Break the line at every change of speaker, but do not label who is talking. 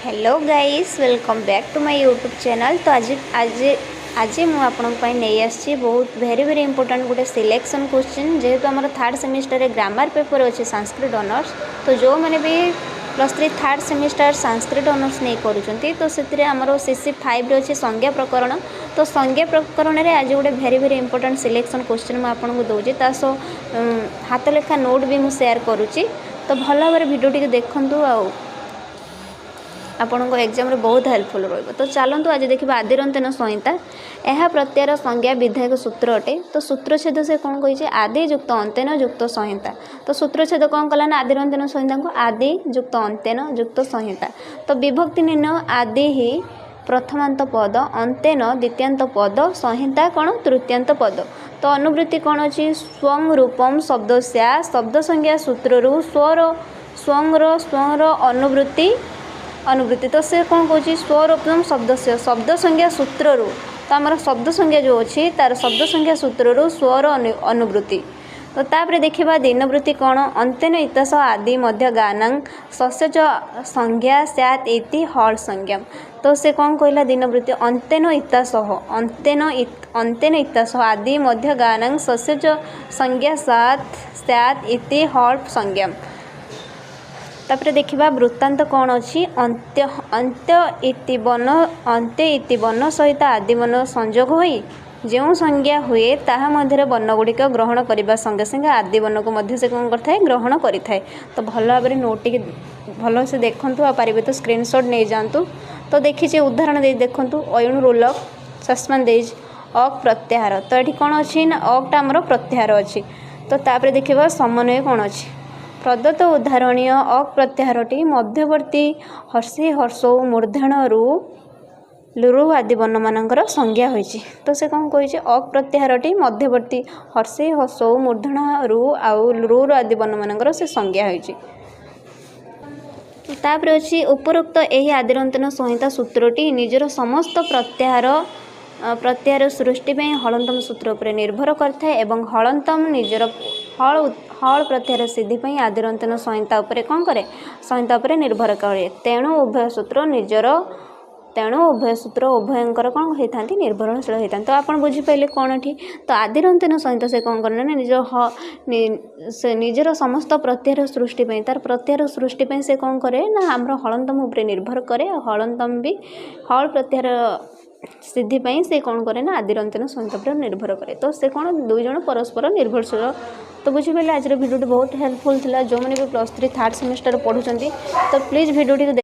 Hello guys welcome back to my YouTube channel. तो आज आज आज मुझे नहीं आसी बहुत वेरी वेरी इंपोर्टेंट गोटे सिलेक्शन क्वेश्चन जेहेतु आम थर्ड सेमिस्टर ग्रामर पेपर अच्छे संस्कृत ऑनर्स। तो जो मैंने भी +3 थर्ड सेमिस्टर संस्कृत ऑनर्स नहीं करुँच तो से आमर CC 5 अच्छे संज्ञा प्रकरण। तो संज्ञा प्रकरण में आज गोटे very very important selection question मुझे आपको दूसरी हाथ लेखा नोट भी मुझे शेयर करुँची। तो भल भाव भिडियो देखूँ आपण एग्जाम रे बहुत हेल्पफुल रही। तो चलतु आज देखा आदिरंतन संहिता यह प्रत्ययर संज्ञा विधायक सूत्र अटे। तो सूत्रछेद से कौन कही आदि युक्त अंत्यन युक्त संहिता। तो सूत्रछेद कौन कला ना आदिरंतन संहिता को आदि युक्त अंत्यन युक्त संहिता। तो विभक्ति निर्णय आदि ही प्रथमांत पद अंत्यन द्वितीयांत पद संहिता कौन तृतीयांत पद। तो अनुवृत्ति कौन अच्छी स्वं रूपम शब्द शब्द संज्ञा सूत्रु स्वर अनुवृत्ति अनुवृत्ति। तो से कौन कौन स्वरूपम शब्द शब्द संज्ञा सूत्रु तो आम शब्द संज्ञा जो अच्छी तार शब्द संज्ञा सूत्रु स्वर अनुवृत्ति। तो तापर देखा दिनवृत्ति कौन अंत्यन इतस आदि मध्य गानांग सस्यज संज्ञा सैत इति हल संज्ञा। तो से कौन कहला दिनवृत्ति अंत्यन इतास अंत्यन इतास आदि मध्य गानांग सस्यज संज्ञा सैत इति हल संज्ञा। तापर देखा वृत्तांत कौन अच्छी अंत्य इति वर्ण सहित आदि वर्ण संजोग होई जो संज्ञा हुए ताहा मध्य वर्ण गुड़िक ग्रहण करने संगे संगे आदि वर्ण को मध्य से कौन करता है ग्रहण करें। तो भल भाव नोट टी भल से देखूँ पारे तो स्क्रीनशॉट नहीं जातु। तो देखीचे उदाहरण दे देखूँ अयुण रोलक सस्मान देज अक प्रत्याहार। तो ये कौन अच्छी ना अकटा आमर प्रत्याहार अच्छी। तो तापर देखा समन्वय कौन अच्छी प्रदत्त उदाहरणीय अक प्रत्याहारटी मध्यवर्ती हर्षि हर्षौ मूर्धन लुरु आदि वर्ण मानकर संज्ञा होइछि। तो से कौन कही अक प्रत्याहारटी मध्यवर्ती हर्षि हर्षौ मूर्धन आउ लुरु आदि वर्ण मानकर से संज्ञा होइछि। तापर अछि उपरोक्त एही आदिरंतन संहिता सूत्रटी निजर समस्त प्रत्याहार सृष्टि में हलंतम सूत्र पर निर्भर करता है एवं हलंतम निजर हल प्रत्याहार सिद्धि पर आदिरंतन संहिता उपरे कौन करे संहिता उपरे निर्भर करे। तेणु उभय सूत्र उभयंकर कौन होता निर्भरशील होता। तो आप बुझीपारे कौन थी तो आदिरंतन संहिता से कौन करना निजर समस्त प्रत्याहार सृष्टि में तार प्रत्याहार सृष्टि में से कौन करे ना आमर हलंतम उपरे निर्भर करे। हलंतम भी हल प्रत्याहार सिद्धि पाई से कौन करे ना आदिरंतन संहिता पर निर्भर करे। तो से कौन दुई जन परस्पर निर्भरशील। तो बुझीपारे आज भिडियो बहुत हेल्पफुल था जो मैंने भी +3 थर्ड सेमिस्टर पढ़ुंट। तो प्लीज़ भिडियो